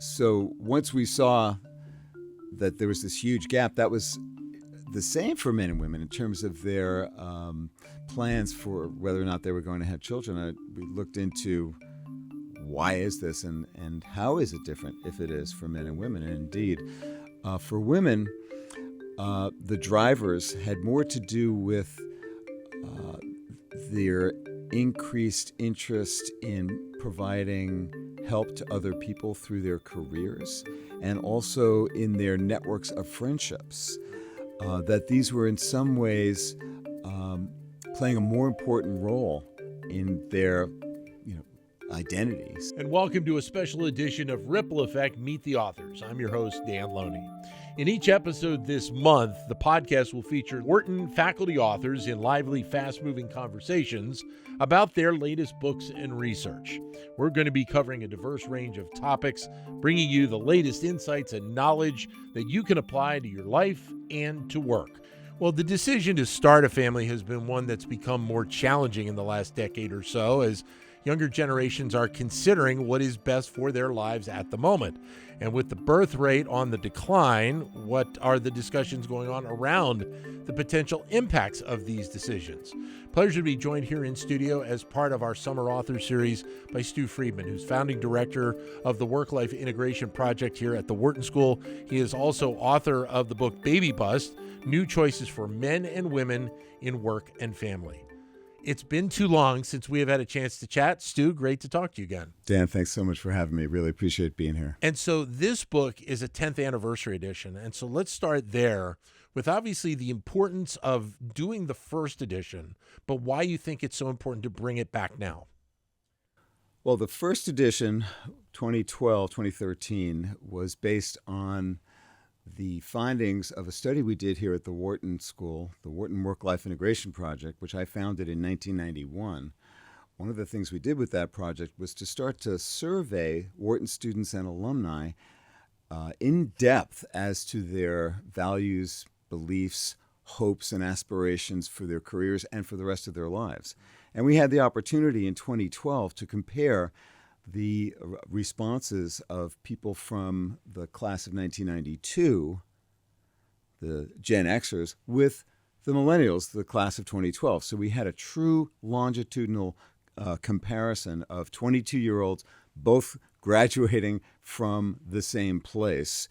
So once we saw that there was this huge gap, that was the same for men and women in terms of their plans for whether or not they were going to have children. We looked into why is this and how is it different if it is for men and women. And indeed, for women, the drivers had more to do with their increased interest in providing help to other people through their careers and also in their networks of friendships. That these were in some ways playing a more important role in their identities. And welcome to a special edition of Ripple Effect Meet the Authors. I'm your host, Dan Loney. In each episode this month, the podcast will feature Wharton faculty authors in lively, fast-moving conversations about their latest books and research. We're going to be covering a diverse range of topics, bringing you the latest insights and knowledge that you can apply to your life and to work. Well, the decision to start a family has been one that's become more challenging in the last decade or so as younger generations are considering what is best for their lives at the moment. And with the birth rate on the decline, what are the discussions going on around the potential impacts of these decisions? Pleasure to be joined here in studio as part of our Summer Author Series by Stu Friedman, who's founding director of the Work-Life Integration Project here at the Wharton School. He is also author of the book Baby Bust, New Choices for Men and Women in Work and Family. It's been too long since we have had a chance to chat. Stu, great to talk to you again. Dan, thanks so much for having me. Really appreciate being here. And so this book is a 10th anniversary edition. And so let's start there with obviously the importance of doing the first edition, but why you think it's so important to bring it back now. Well, the first edition, 2012, 2013, was based on the findings of a study we did here at the Wharton School, the Wharton Work-Life Integration Project, which I founded in 1991. One of the things we did with that project was to start to survey Wharton students and alumni in depth as to their values, beliefs, hopes, and aspirations for their careers and for the rest of their lives. And we had the opportunity in 2012 to compare the responses of people from the class of 1992, the Gen Xers, with the millennials, the class of 2012. So we had a true longitudinal comparison of 22-year-olds both graduating from the same place,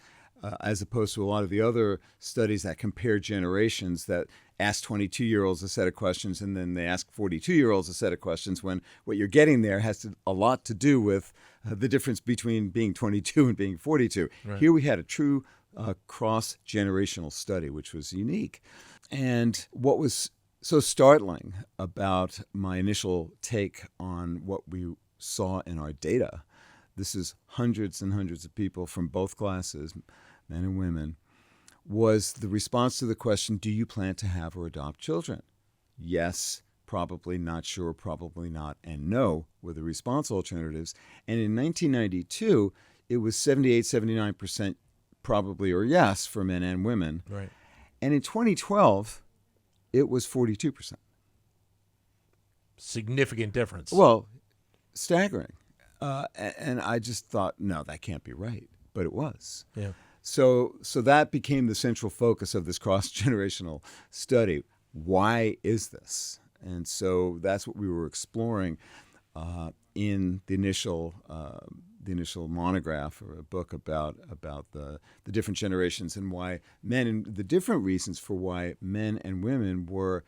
as opposed to a lot of the other studies that compare generations that ask 22-year-olds a set of questions and then they ask 42-year-olds a set of questions, when what you're getting there has a lot to do with the difference between being 22 and being 42. Right. Here we had a true cross-generational study, which was unique. And what was so startling about my initial take on what we saw in our data, this is hundreds and hundreds of people from both classes, men and women, was the response to the question, do you plan to have or adopt children? Yes, probably, not sure, probably not, and no were the response alternatives. And in 1992, it was 78, 79% probably or yes for men and women. Right. And in 2012, it was 42%. Significant difference. Well, staggering. And I just thought, no, that can't be right. But it was. Yeah. So that became the central focus of this cross-generational study. Why is this? And so that's what we were exploring in the initial monograph, or a book about the different generations and why men, and the different reasons for why men and women were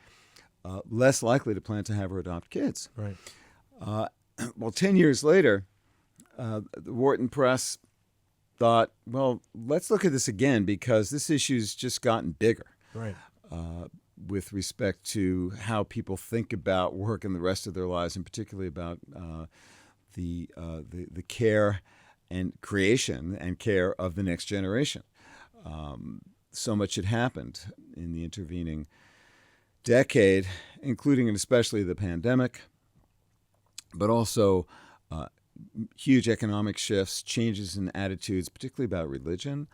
less likely to plan to have or adopt kids. Right. Well, 10 years later, the Wharton Press thought, well, let's look at this again because this issue's just gotten bigger. Right. With respect to how people think about work and the rest of their lives, and particularly about the care and creation and care of the next generation. So much had happened in the intervening decade, including and especially the pandemic, but also huge economic shifts, changes in attitudes, particularly about religion,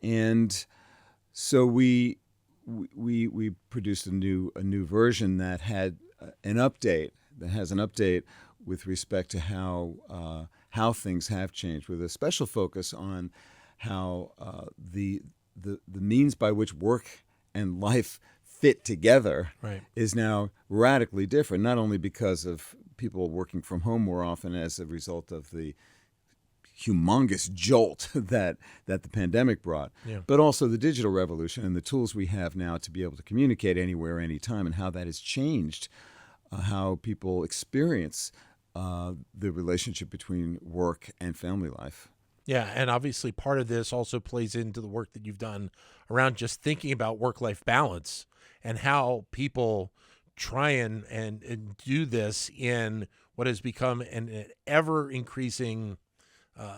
and so we produced a new version that had an update with respect to how how things have changed, with a special focus on how the means by which work and life fit together Right. is now radically different, not only because of people working from home more often as a result of the humongous jolt that the pandemic brought, Yeah. but also the digital revolution and the tools we have now to be able to communicate anywhere, anytime, and how that has changed how people experience the relationship between work and family life. Yeah, and obviously part of this also plays into the work that you've done around just thinking about work-life balance and how people try and do this in what has become an ever-increasing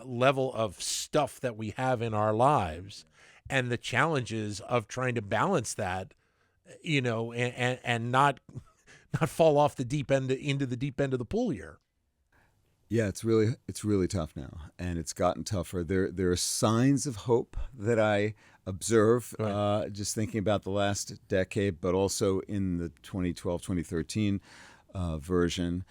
level of stuff that we have in our lives, and the challenges of trying to balance that, and not fall off the deep end into the deep end of the pool here. Yeah, it's really tough now, and it's gotten tougher. There are signs of hope that I observe, Right. just thinking about the last decade, but also in the 2012-2013 version.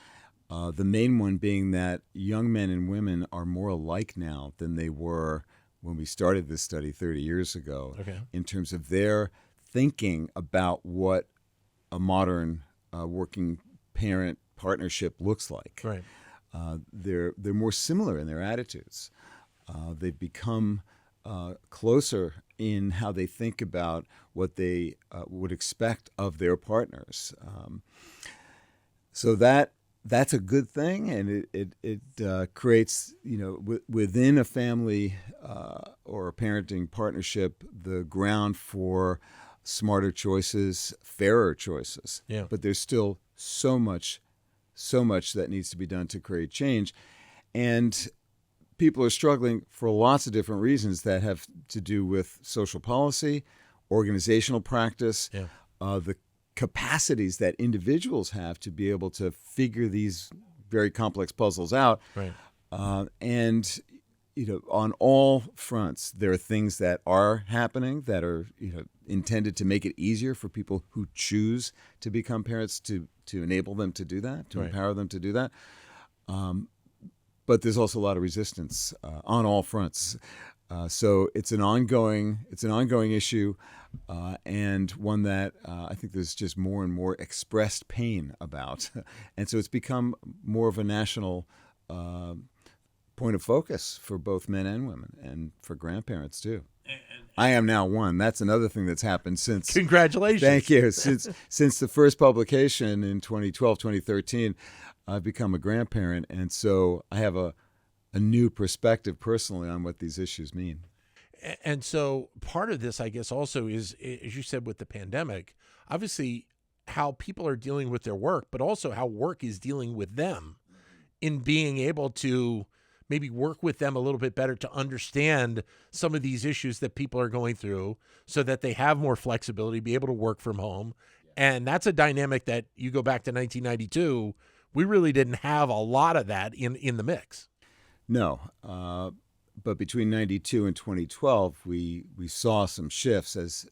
The main one being that young men and women are more alike now than they were when we started this study 30 years ago, Okay. in terms of their thinking about what a modern working parent partnership looks like. Right. They're more similar in their attitudes. They've become closer in how they think about what they would expect of their partners. So that's a good thing, and it creates, within a family or a parenting partnership, the ground for smarter choices, fairer choices. Yeah. But there's still so much that needs to be done to create change, and people are struggling for lots of different reasons that have to do with social policy, organizational practice, Yeah. the capacities that individuals have to be able to figure these very complex puzzles out. Right. And on all fronts, there are things that are happening that are intended to make it easier for people who choose to become parents, to enable them to do that, to Right. empower them to do that. But there's also a lot of resistance on all fronts. So it's an ongoing issue, and one that I think there's just more and more expressed pain about, and so it's become more of a national point of focus for both men and women, and for grandparents too. I am now one. That's another thing that's happened since. Congratulations. Thank you. Since the first publication in 2012, 2013, I've become a grandparent, and so I have a new perspective personally on what these issues mean. And so part of this, I guess, also is, as you said, with the pandemic, obviously how people are dealing with their work, but also how work is dealing with them in being able to maybe work with them a little bit better to understand some of these issues that people are going through, so that they have more flexibility, be able to work from home. And that's a dynamic that, you go back to 1992, we really didn't have a lot of that in the mix. No, but between 92 and 2012, we saw some shifts, as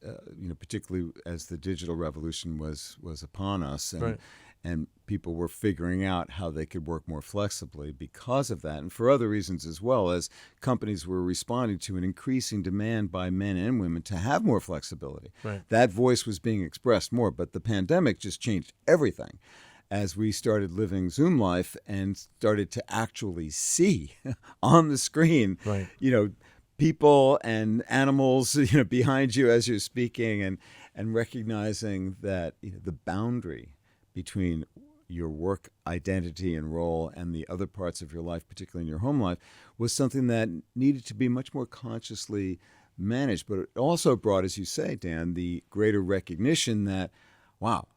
particularly as the digital revolution was upon us, and Right. and people were figuring out how they could work more flexibly because of that, and for other reasons as well, as companies were responding to an increasing demand by men and women to have more flexibility. Right. That voice was being expressed more, but the pandemic just changed everything, as we started living Zoom life and started to actually see on the screen, Right. people and animals, behind you as you're speaking, and recognizing that the boundary between your work identity and role and the other parts of your life, particularly in your home life, was something that needed to be much more consciously managed. But it also brought, as you say, Dan, the greater recognition that, wow,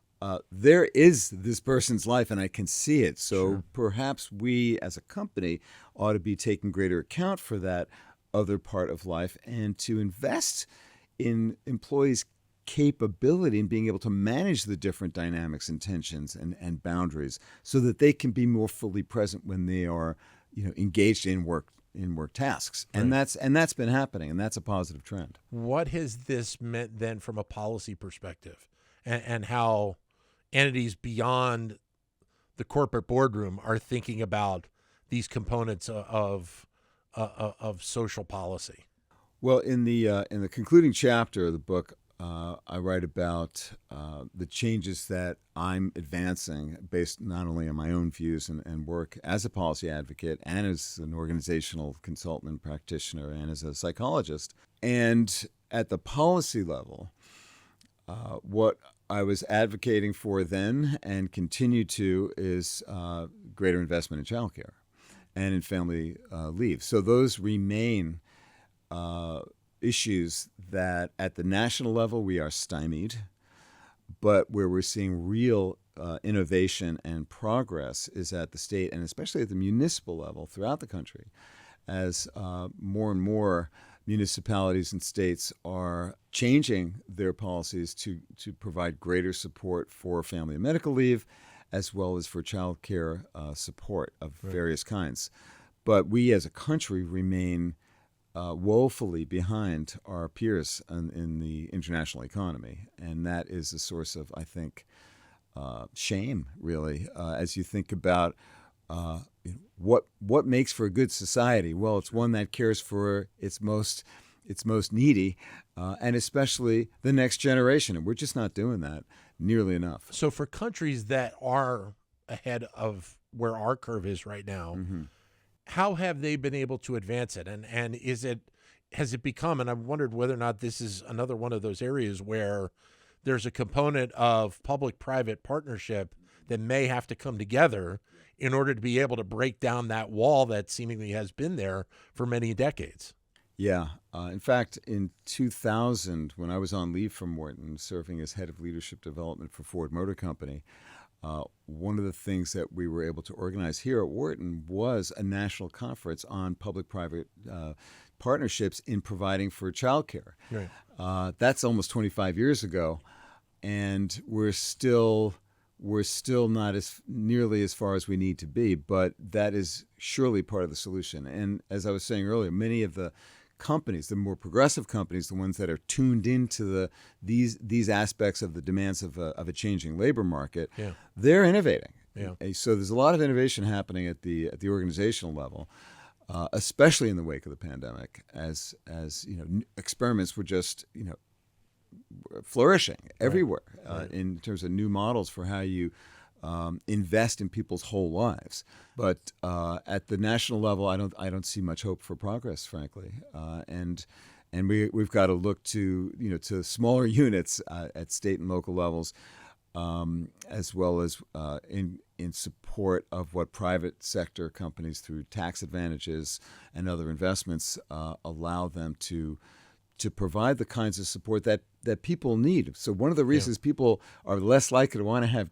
there is this person's life and I can see it. So Sure. Perhaps we as a company ought to be taking greater account for that other part of life, and to invest in employees' capability in being able to manage the different dynamics and tensions and boundaries, so that they can be more fully present when they are engaged in work tasks. And Right. that's been happening, and that's a positive trend. What has this meant then from a policy perspective, and how entities beyond the corporate boardroom are thinking about these components of social policy? Well, in the concluding chapter of the book, I write about the changes that I'm advancing based not only on my own views and work as a policy advocate and as an organizational consultant and practitioner and as a psychologist. And at the policy level, what I was advocating for then and continue to is greater investment in childcare and in family leave. So those remain issues that at the national level we are stymied, but where we're seeing real innovation and progress is at the state and especially at the municipal level throughout the country, as more and more municipalities and states are changing their policies to provide greater support for family and medical leave, as well as for child care support of various kinds. But we as a country remain woefully behind our peers in the international economy. And that is a source of, I think, shame, really, as you think about what makes for a good society. Well, it's one that cares for its most needy, and especially the next generation. And we're just not doing that nearly enough. So for countries that are ahead of where our curve is right now, how have they been able to advance it? And has it become, and I've wondered whether or not this is another one of those areas where there's a component of public-private partnership that may have to come together in order to be able to break down that wall that seemingly has been there for many decades. Yeah. In fact, in 2000, when I was on leave from Wharton, serving as head of leadership development for Ford Motor Company, one of the things that we were able to organize here at Wharton was a national conference on public-private partnerships in providing for childcare. Right. That's almost 25 years ago, and we're still not as nearly as far as we need to be, but that is surely part of the solution. And as I was saying earlier, many of the companies, the more progressive companies, the ones that are tuned into these aspects of the demands of a changing labor market, they're innovating. Yeah. So there's a lot of innovation happening at the organizational level, especially in the wake of the pandemic, as experiments were just flourishing everywhere in terms of new models for how you invest in people's whole lives. But at the national level, I don't see much hope for progress, frankly. And we've got to look to smaller units at state and local levels, as well as in support of what private sector companies through tax advantages and other investments allow them to provide the kinds of support that people need. So one of the reasons people are less likely to want to have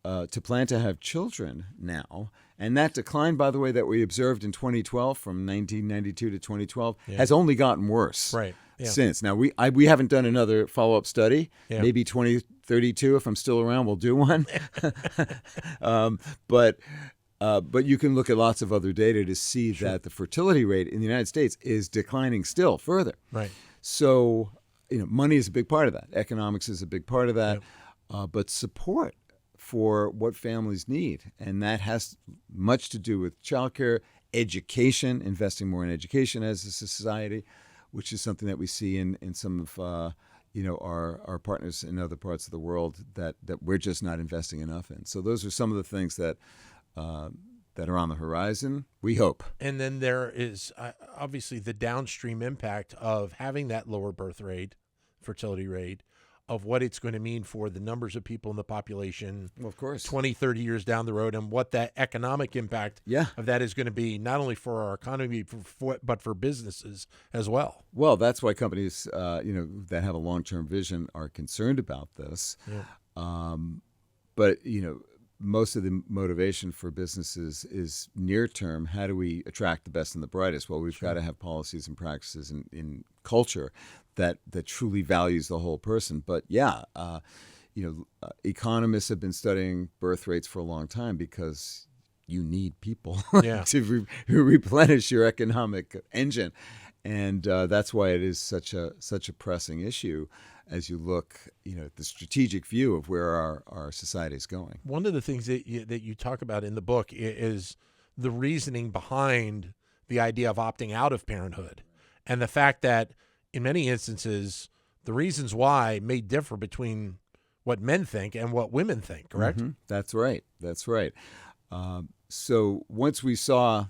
to plan to have children now, and that decline, by the way, that we observed in 2012 from 1992 to 2012 has only gotten worse since. Now we haven't done another follow-up study. Maybe 2032, if I'm still around, we'll do one. But you can look at lots of other data to see that the fertility rate in the United States is declining still further. Right. So money is a big part of that. Economics is a big part of that. But support for what families need. And that has much to do with childcare, education, investing more in education as a society, which is something that we see in some of our partners in other parts of the world that we're just not investing enough in. So those are some of the things that are on the horizon, we hope. And then there is obviously the downstream impact of having that lower birth rate, fertility rate, of what it's going to mean for the numbers of people in the population, of course, 20, 30 years down the road, and what that economic impact of that is going to be, not only for our economy, but for businesses as well. Well, that's why companies, that have a long-term vision are concerned about this. Yeah. But most of the motivation for businesses is near-term. How do we attract the best and the brightest? Well, we've got to have policies and practices in culture that truly values the whole person. But economists have been studying birth rates for a long time because you need people to replenish your economic engine, and that's why it is such a pressing issue as you look, at the strategic view of where our society is going. One of the things that you talk about in the book is the reasoning behind the idea of opting out of parenthood, and the fact that in many instances, the reasons why may differ between what men think and what women think, correct? Mm-hmm. That's right. That's right. So once we saw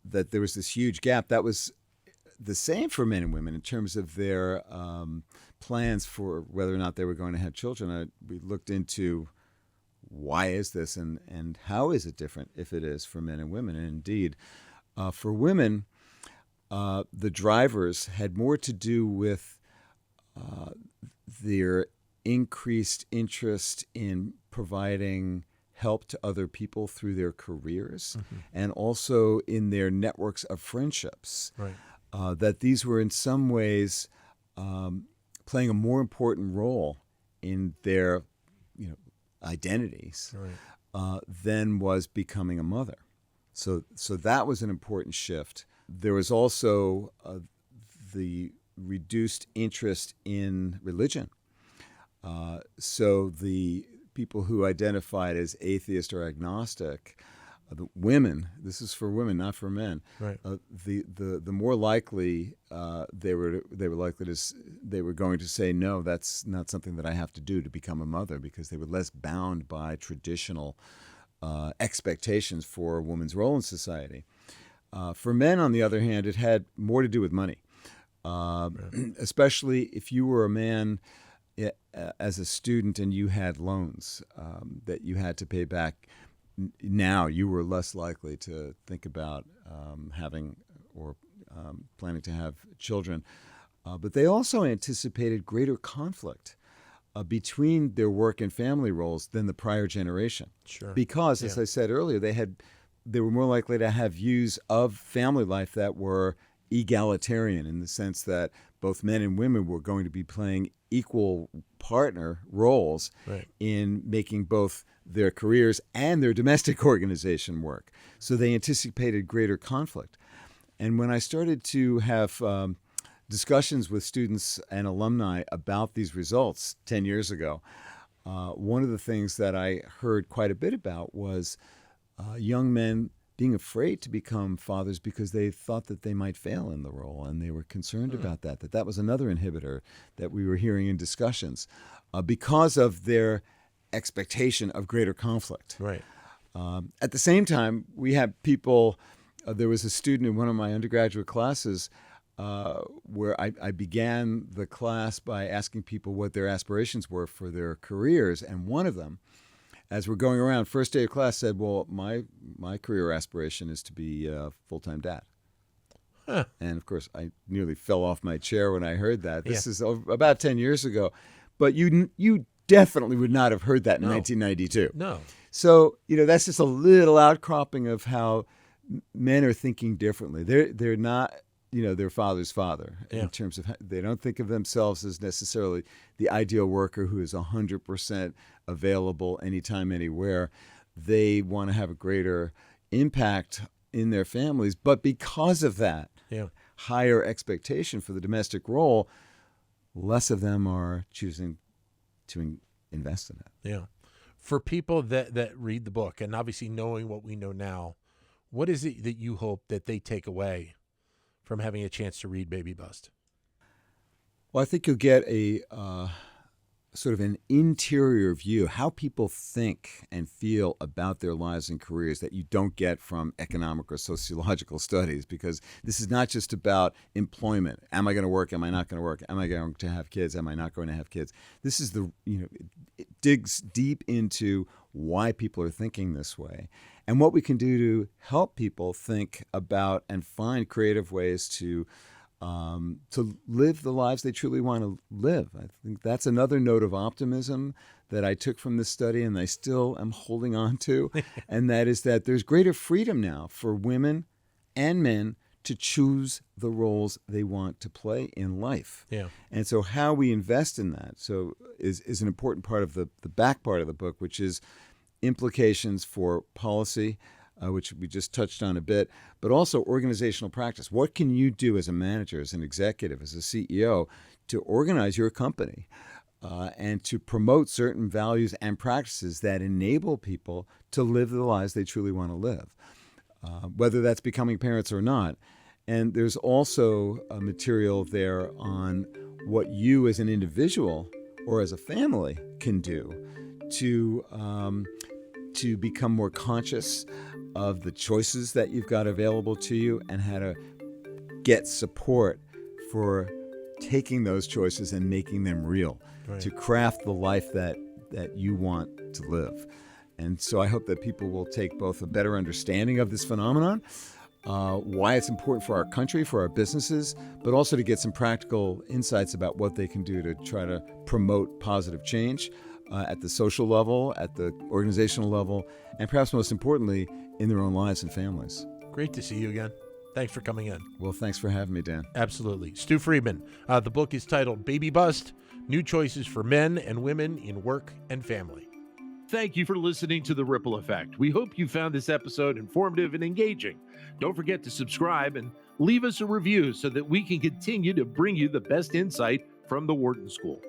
that there was this huge gap, that was the same for men and women in terms of their plans for whether or not they were going to have children. We looked into why is this and how is it different if it is for men and women. And indeed, for women, the drivers had more to do with their increased interest in providing help to other people through their careers, and also in their networks of friendships. Right. That these were in some ways playing a more important role in their identities than was becoming a mother. So that was an important shift. There was also the reduced interest in religion. So the people who identified as atheist or agnostic, the women, this is for women, not for men. Right. The more likely they were going to say, no, that's not something that I have to do to become a mother, because they were less bound by traditional expectations for a woman's role in society. For men, on the other hand, it had more to do with money, especially if you were a man as a student and you had loans that you had to pay back. Now you were less likely to think about having or planning to have children. But they also anticipated greater conflict between their work and family roles than the prior generation. Sure. Because, as I said earlier, they were more likely to have views of family life that were egalitarian, in the sense that both men and women were going to be playing equal partner roles in making both their careers and their domestic organization work. So they anticipated greater conflict. And when I started to have discussions with students and alumni about these results 10 years ago, one of the things that I heard quite a bit about was young men being afraid to become fathers because they thought that they might fail in the role, and they were concerned about that was another inhibitor that we were hearing in discussions because of their expectation of greater conflict. Right. At the same time, we had people, there was a student in one of my undergraduate classes where I began the class by asking people what their aspirations were for their careers, and one of them, as we're going around, first day of class, said, well, my career aspiration is to be a full-time dad. Huh. And, of course, I nearly fell off my chair when I heard that. This is about 10 years ago. But you definitely would not have heard that in 1992. No. So, that's just a little outcropping of how men are thinking differently. They're not, their father's father in terms of, they don't think of themselves as necessarily the ideal worker who is 100% available anytime, anywhere. They want to have a greater impact in their families. But because of that higher expectation for the domestic role, less of them are choosing to invest in it. Yeah. For people that read the book, and obviously knowing what we know now, what is it that you hope that they take away from having a chance to read Baby Bust? Well, I think you'll get a sort of an interior view, how people think and feel about their lives and careers, that you don't get from economic or sociological studies, because this is not just about employment. Am I going to work? Am I not going to work? Am I going to have kids? Am I not going to have kids? This is it digs deep into why people are thinking this way and what we can do to help people think about and find creative ways to live the lives they truly want to live. I think that's another note of optimism that I took from this study and I still am holding on to, and that is that there's greater freedom now for women and men to choose the roles they want to play in life. Yeah. And so how we invest in that is an important part of the back part of the book, which is implications for policy, which we just touched on a bit, but also organizational practice. What can you do as a manager, as an executive, as a CEO to organize your company and to promote certain values and practices that enable people to live the lives they truly want to live? whether that's becoming parents or not. And there's also a material there on what you as an individual or as a family can do to become more conscious of the choices that you've got available to you and how to get support for taking those choices and making them real, Right. to craft the life that you want to live. And so I hope that people will take both a better understanding of this phenomenon, why it's important for our country, for our businesses, but also to get some practical insights about what they can do to try to promote positive change at the social level, at the organizational level, and perhaps most importantly, in their own lives and families. Great to see you again. Thanks for coming in. Well, thanks for having me, Dan. Absolutely. Stu Friedman. The book is titled Baby Bust, New Choices for Men and Women in Work and Family. Thank you for listening to The Ripple Effect. We hope you found this episode informative and engaging. Don't forget to subscribe and leave us a review so that we can continue to bring you the best insight from the Wharton School.